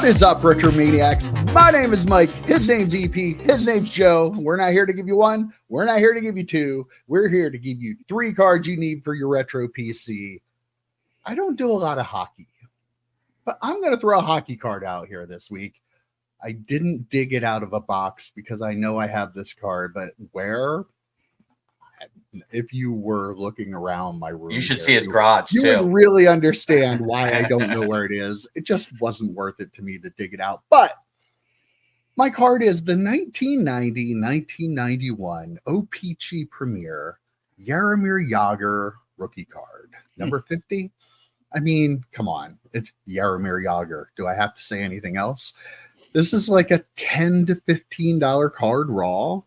What is up, Retro Maniacs? My name is Mike. His name's EP. His name's Joe. We're not here to give you one. We're not here to give you two. We're here to give you 3 cards you need for your retro PC. I don't do a lot of hockey, but I'm going to throw a hockey card out here this week. I didn't dig it out of a box because I know I have this card, but where? If you were looking around my room, you should see his garage you too. would really understand why I don't know where it is. It just wasn't worth it to me to dig it out. But my card is the 1990-1991 OPC Premier Jaromir Jagr rookie card, number 50. I mean, come on, it's Jaromir Jagr. Do I have to say anything else? This is like a $10 to $15 card raw.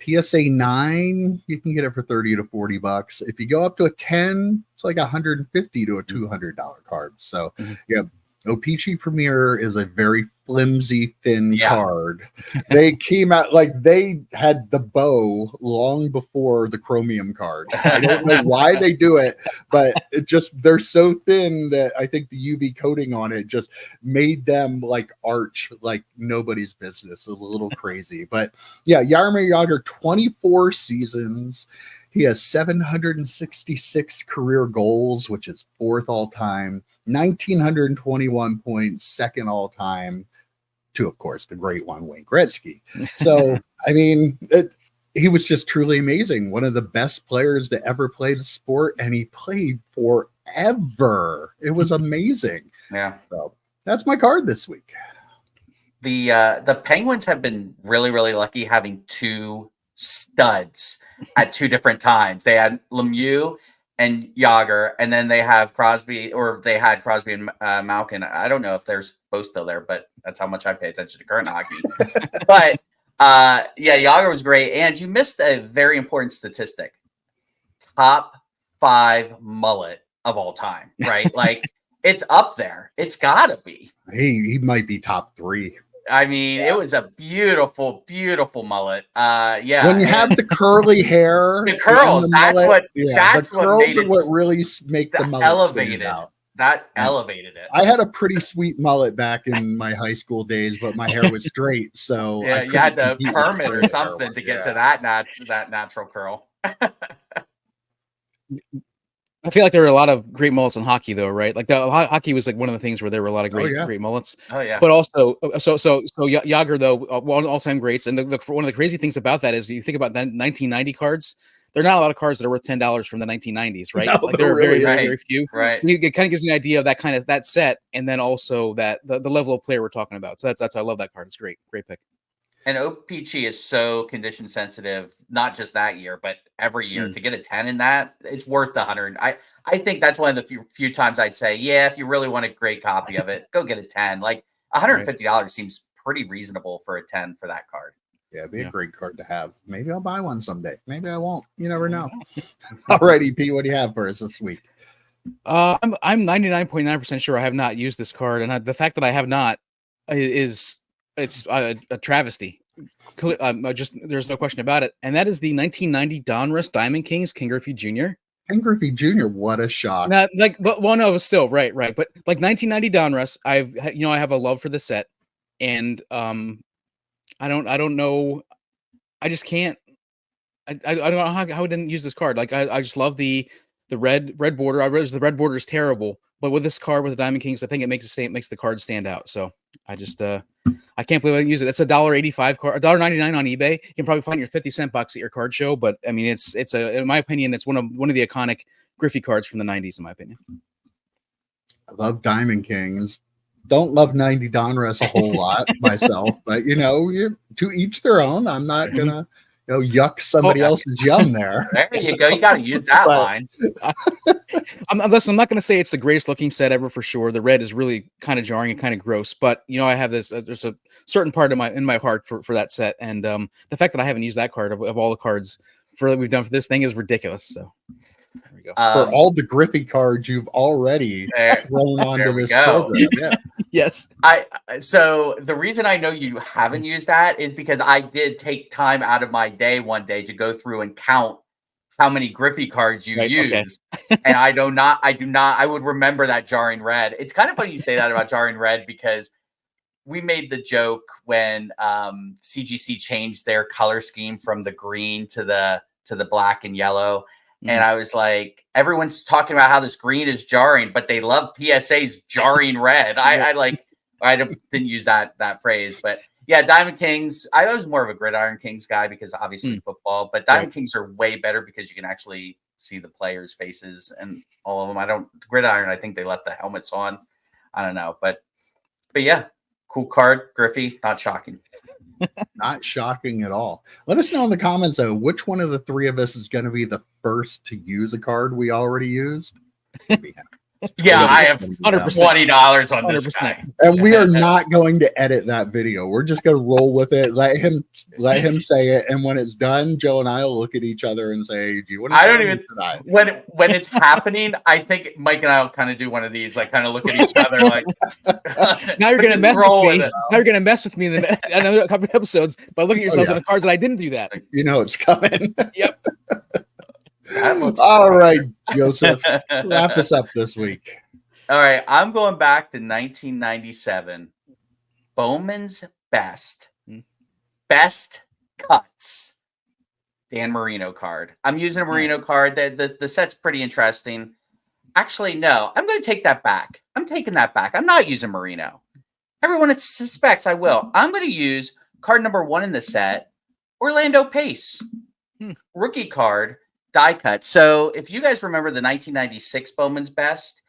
PSA 9, you can get it for $30 to $40. If you go up to a 10, it's like $150 to a $200 card. So, yeah, OPC Premier is a very flimsy, thin card. They came out like they had the bow long before the chromium cards. I don't know why they do it, but it just they're so thin that I think the UV coating on it just made them like arch like nobody's business. A little crazy, but yeah, Jaromir Jagr, 24 seasons. He has 766 career goals, which is 4th all time, 1,921 points, 2nd all time, to, of course, the great one, Wayne Gretzky. So, I mean, he was just truly amazing. One of the best players to ever play the sport, and he played forever. It was amazing. Yeah. So that's my card this week. The Penguins have been really, really lucky having 2 studs at 2 different times. They had Lemieux and Jagr, and then they have Crosby, or they had Crosby and Malkin. I don't know if they're both still there, but that's how much I pay attention to current hockey. But yeah, Jagr was great. And you missed a very important statistic. Top 5 mullet of all time, right? Like, it's up there. It's gotta be. He might be top 3. I mean, it was a beautiful, beautiful mullet. Yeah. When you have the curly hair, the curls, that's mullet, that's what made it what really make the mullet elevated out. That elevated it. I had a pretty sweet mullet back in my high school days, but my hair was straight, so yeah, you had to perm it or something to get to that natural curl. I feel like there were a lot of great mullets in hockey, though, right? Like hockey was like one of the things where there were a lot of great mullets. Oh yeah. But also, so Jagr though, one all-time greats, and one of the crazy things about that is you think about that 1990 cards. There are not a lot of cards that are worth $10 from the 1990s, right? No, like there are really very few. Right. It kind of gives you an idea of that set, and then also that the level of player we're talking about. So that's I love that card. It's great pick. And OPC is so condition sensitive, not just that year, but every year. To get a 10 in that, it's worth the 100. I think that's one of the few times I'd say, yeah, if you really want a great copy of it, go get a 10. Like $150 seems pretty reasonable for a 10 for that card. Yeah, it'd be a great card to have. Maybe I'll buy one someday. Maybe I won't. You never know. All right, EP, what do you have for us this week? I'm 99.9% sure I have not used this card, and the fact that I have not is it's a travesty. There's no question about it, and that is the 1990 Donruss Diamond Kings Ken Griffey Jr. Ken Griffey Jr. What a shock! Now, no, still right, but like 1990 Donruss, I have a love for the set, and I don't know, I just can't. I don't know how I didn't use this card. Like I just love the red border. I realize the red border is terrible, but with this card with the Diamond Kings, I think it makes the card stand out. So I just I can't believe I didn't use it. It's $1.85 card, $1.99 on eBay. You can probably find your 50-cent box at your card show, but I mean it's in my opinion, it's one of the iconic Griffey cards from the 90s, in my opinion. I love Diamond Kings. Don't love 90 Donruss a whole lot myself, but to each their own. I'm not gonna yuck somebody else's yum there. There you go. You got to use that line. I'm not going to say it's the greatest looking set ever for sure. The red is really kind of jarring and kind of gross, but I have this. There's a certain part in my heart for that set, and the fact that I haven't used that card of all the cards that we've done for this thing is ridiculous. So there we go. For all the Griffey cards you've already thrown onto this program, yeah. Yes. So the reason I know you haven't used that is because I did take time out of my day one day to go through and count how many Griffey cards you used. Okay. And I do not, I would remember that jarring red. It's kind of funny you say that about jarring red because we made the joke when CGC changed their color scheme from the green to the black and yellow. And I was like, everyone's talking about how this green is jarring, but they love PSA's jarring red. I didn't use that phrase, but yeah, Diamond Kings. I was more of a Gridiron Kings guy because obviously football, but Diamond Kings are way better because you can actually see the players' faces and all of them. Gridiron, I think they left the helmets on. I don't know, but yeah, cool card, Griffey, not shocking. Not shocking at all. Let us know in the comments though, which one of the three of us is going to be the first to use a card we already used. Yeah, I have $20 on this 100%. guy. And we are not going to edit that video. We're just going to roll with it. Let him say it. And when it's done, Joe and I will look at each other and say, do you want to? I don't even, when it's happening, I think Mike and I will kind of do one of these, like kind of look at each other like. Now you're going to mess with me. Now you're going to mess with me in another couple of episodes by looking at yourselves on the cards that I didn't do that. You know it's coming. Yep. All right, Joseph, wrap us up this week. All right, I'm going back to 1997. Bowman's best cuts. Dan Marino card. I'm using a Marino card. The set's pretty interesting. Actually, no, I'm going to take that back. I'm taking that back. I'm not using Marino. Everyone suspects I will. I'm going to use card number 1 in the set, Orlando Pace. Rookie card. Die cut. So if you guys remember the 1996 Bowman's best,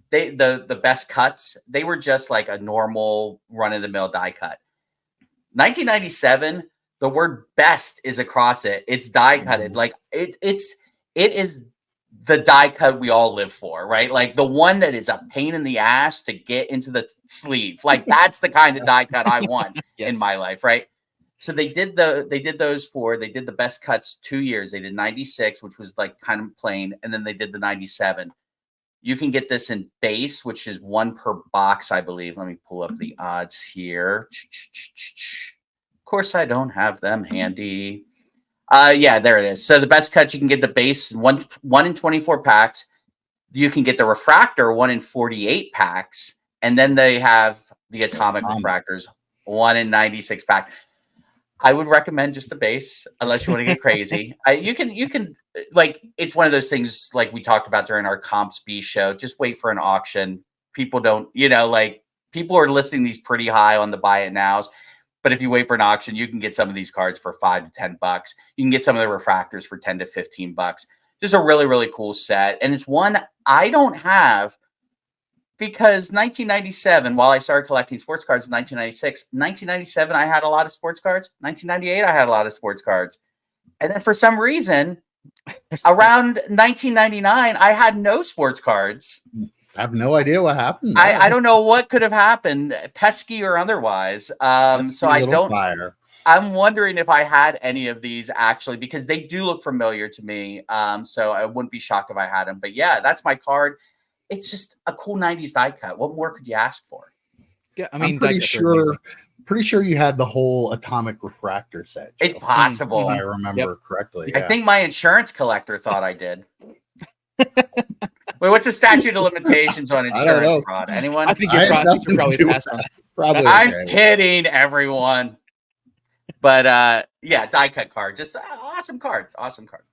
the best cuts, they were just like a normal run-of-the-mill die cut. 1997, the word best is across it. It's die cutted. Like it is the die cut we all live for, right? Like the one that is a pain in the ass to get into the sleeve. Like that's the kind of die cut I want in my life, right? So they did the best cuts 2 years. They did 96, which was like kind of plain, and then they did the 97. You can get this in base, which is 1 per box, I believe. Let me pull up the odds here. Of course, I don't have them handy. Yeah, there it is. So the best cuts, you can get the base 1 in 24 packs. You can get the refractor 1 in 48 packs, and then they have the atomic refractors 1 in 96 packs. I would recommend just the base unless you want to get crazy. You can like, it's one of those things like we talked about during our Comps B show. Just wait for an auction. People don't, like people are listing these pretty high on the buy it nows. But if you wait for an auction, you can get some of these cards for $5 to $10. You can get some of the refractors for $10 to $15. Just a really, really cool set. And it's one I don't have. Because 1997, while I started collecting sports cards in 1997, I had a lot of sports cards. 1998, I had a lot of sports cards. And then for some reason, around 1999, I had no sports cards. I have no idea what happened. I don't know what could have happened, pesky or otherwise. So I don't. Fire. I'm wondering if I had any of these actually, because they do look familiar to me. So I wouldn't be shocked if I had them. But yeah, that's my card. It's just a cool 90s die cut. What more could you ask for? Yeah, I mean, I'm pretty sure you had the whole atomic refractor set. Joe. It's possible. If I remember correctly. I think my insurance collector thought I did. Wait, what's the statute of limitations on insurance fraud? Anyone? I think you're probably past that. Probably. I'm kidding, everyone. But yeah, die cut card. Just awesome card. Awesome card.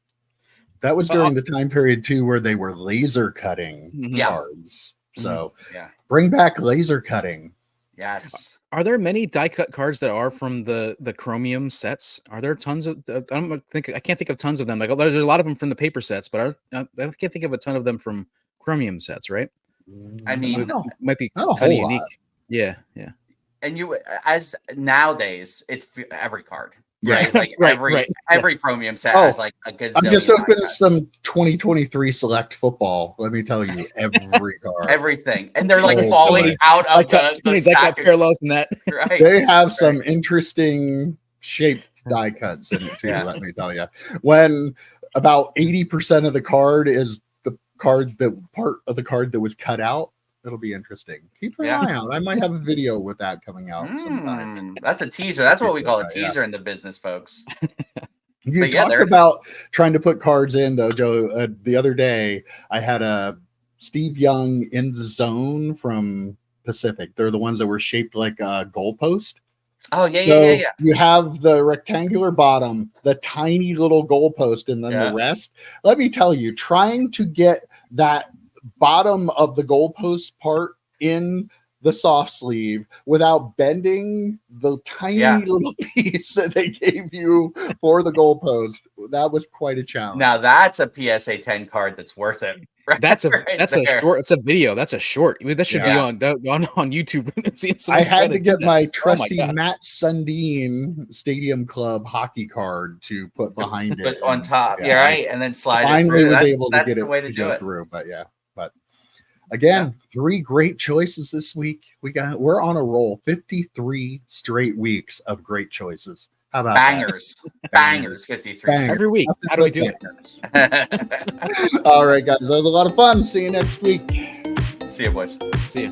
That was during the time period too where they were laser cutting cards. So bring back laser cutting. Yes. Are there many die cut cards that are from the Chromium sets? Are there tons of? I can't think of tons of them. Like there's a lot of them from the paper sets, but I can't think of a ton of them from Chromium sets, right? I mean, it might be kind of unique. Yeah. And as nowadays, it's every card. Right, like every Chromium set has like a gazillion. I'm just opening some 2023 select football. Let me tell you, every card, everything, and they're like falling out of the stack. Parallels in that. Right. They have some interesting shaped die cuts in it too. Let me tell you, when about 80% of the card is the card part of the card that was cut out. It'll be interesting. Keep an eye out. I might have a video with that coming out sometime. That's a teaser. That's what we call a teaser in the business, folks. You talked about trying to put cards in, though, Joe. The other day, I had a Steve Young in the zone from Pacific. They're the ones that were shaped like a goalpost. Oh yeah, So yeah. you have the rectangular bottom, the tiny little goalpost, and then Yeah. the rest. Let me tell you, trying to get that bottom of the goalpost part in the soft sleeve without bending the tiny Yeah. little piece that they gave you for the goalpost, that was quite a challenge. Now that's a PSA 10 card that's worth it. That's a Right that's a there. short. It's a video. That's a short. I mean, that should be Yeah. on YouTube. Seeing I somebody try had to do get that. my Oh trusty God. Matt Sundin Stadium Club hockey card to put behind it. But on and, top, yeah, yeah, I right, and then slide it finally through. was That's, able to that's get the it way to to do go it. through, but yeah. But again, 3 great choices this week. We're on a roll. 53 straight weeks of great choices. How about Bangers, bangers, 53. Bangers. Every week. Nothing How do we but do it? bangers. All right, guys. That was a lot of fun. See you next week. See you, boys. See ya.